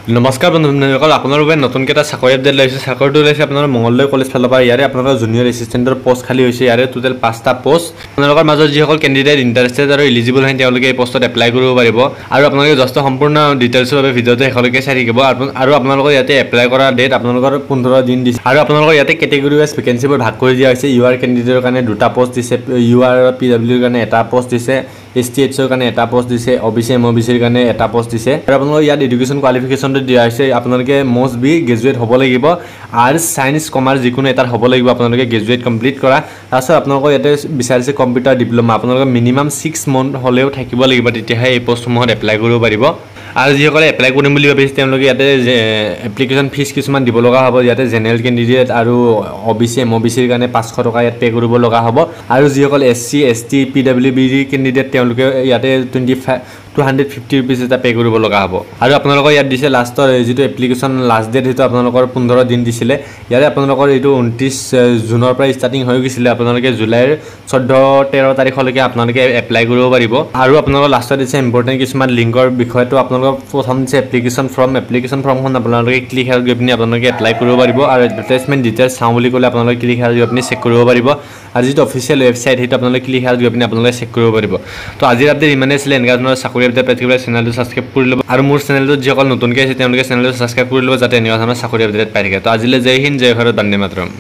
নমস্কাৰ বন্ধুসকল, আপোনালোকৰ বাবে নতুনকৈ এটা চাকৰি আপডেট লৈছে। চাকৰিটো লৈছে আপোনালোকৰ মঙলদৈ কলেজ ফালৰ পৰা। ইয়াৰে আপোনালোকৰ জুনিয়ৰ এছিষ্টেণ্টৰ পোষ্ট খালী হৈছে। ইয়াৰে টোটেল 5টা পোষ্ট। আপোনালোকৰ মাজত যিসকল কেণ্ডিডেট ইণ্টাৰেষ্টেড আৰু এলিজিবল হয় তেওঁলোকে এই পোষ্টত এপ্লাই কৰিব পাৰিব। আৰু আপোনালোকে যথেষ্ট সম্পূৰ্ণ ডিটেইলছৰ বাবে ভিডিঅ'টো শেষলৈকে চাই থাকিব। আৰু আপোনালোকৰ ইয়াতে এপ্লাই কৰা ডেট আপোনালোকৰ 15 দিন দিছে। আৰু আপোনালোকৰ ইয়াতে কেটেগৰী ৱাইজ ভেকেঞ্চিবোৰ ভাগ কৰি দিয়া হৈছে। ইউআৰ কেণ্ডিডেটৰ কাৰণে 2টা পোষ্ট দিছে, ইউআৰ পিডব্লিউৰ কাৰণে 1টা পোষ্ট দিছে, STHৰ কাৰণে 1টা পোষ্ট দিছে, OBC MOBCৰ কাৰণে 1টা পোষ্ট দিছে। আৰু আপোনালোকৰ ইয়াত এডুকেশ্যন কোৱালিফিকেশ্যনটো দিয়া হৈছে। আপোনালোকে মষ্ট বি গ্ৰেজুৱেট হ'ব লাগিব। আৰ্টছ, ছায়েন্স, কমাৰ্চ যিকোনো এটাত হ'ব লাগিব আপোনালোকে গ্ৰেজুৱেট কমপ্লিট কৰা। তাৰপিছত আপোনালোকৰ ইয়াতে বিচাৰিছে কম্পিউটাৰ ডিপ্ল'মা। আপোনালোকে মিনিমাম 6 মান্থ হ'লেও থাকিব লাগিব, তেতিয়াহে এই পোষ্টসমূহত এপ্লাই কৰিব পাৰিব। আৰু যিসকলে এপ্লাই কৰিম বুলি ভাবিছে তেওঁলোকে ইয়াতে এপ্লিকেশ্যন ফিজ কিছুমান দিব লগা হ'ব। ইয়াতে জেনেৰেল কেণ্ডিডেট আৰু OBC MOBCৰ কাৰণে 500 টকা ইয়াত পে' কৰিব লগা হ'ব। আৰু যিসকল SC ST PWB কেণ্ডিডেট তেওঁলোকে ইয়াতে 250 ৰুপিজ এটা পে' কৰিব লগা হ'ব। আৰু আপোনালোকৰ ইয়াত দিছে লাষ্টৰ যিটো এপ্লিকেশ্যন লাষ্ট ডেট সেইটো আপোনালোকৰ 15 দিন দিছিলে। ইয়াতে আপোনালোকৰ এইটো 29 জুনৰ পৰা ষ্টাৰ্টিং হৈ গৈছিলে। আপোনালোকে জুলাইৰ 14-13 তাৰিখলৈকে আপোনালোকে এপ্লাই কৰিব পাৰিব। আৰু আপোনালোকৰ লাষ্টত দিছে ইম্পৰ্টেণ্ট কিছুমান লিংকৰ বিষয়টো। আপোনালোকৰ প্ৰথম দিছে এপ্লিকেশ্যন ফৰ্মখন আপোনালোকে ক্লিক হেয়াৰত গৈ পিনি আপোনালোকে এপ্লাই কৰিব পাৰিব। আৰু এডভাৰটাইজমেণ্ট ডিটেইলছ চাওঁ বুলি ক'লে আপোনালোকে ক্লিক হেয়াৰত গৈ পিনি চেক কৰিব পাৰিব। আৰু যিটো অফিচিয়েল ৱেবছাইট সেইটো আপোনালোকে ক্লিক হেয়াৰত গৈ পিনি আপোনালোকে চেক কৰিব পাৰিব। তো আজিৰ আপডেট ইমানেই আছিলে। এনেকুৱা ধৰণৰ চাকৰি আপডেট পাই চেনেলটো ছাবস্ক্ৰাইব কৰি ল'ব। আৰু মোৰ চেনেলটোত যিসকল নতুনকৈ আছে তেওঁলোকে চেনেলটো ছাবস্ক্ৰাইব কৰি ল'ব, যাতে এনেকুৱা ধৰণৰ চাকৰি আপডেট পাই থাকে। তো আজিলৈ জয় হিন্দ, জয় ভাৰত, বন্দে মাতৰম।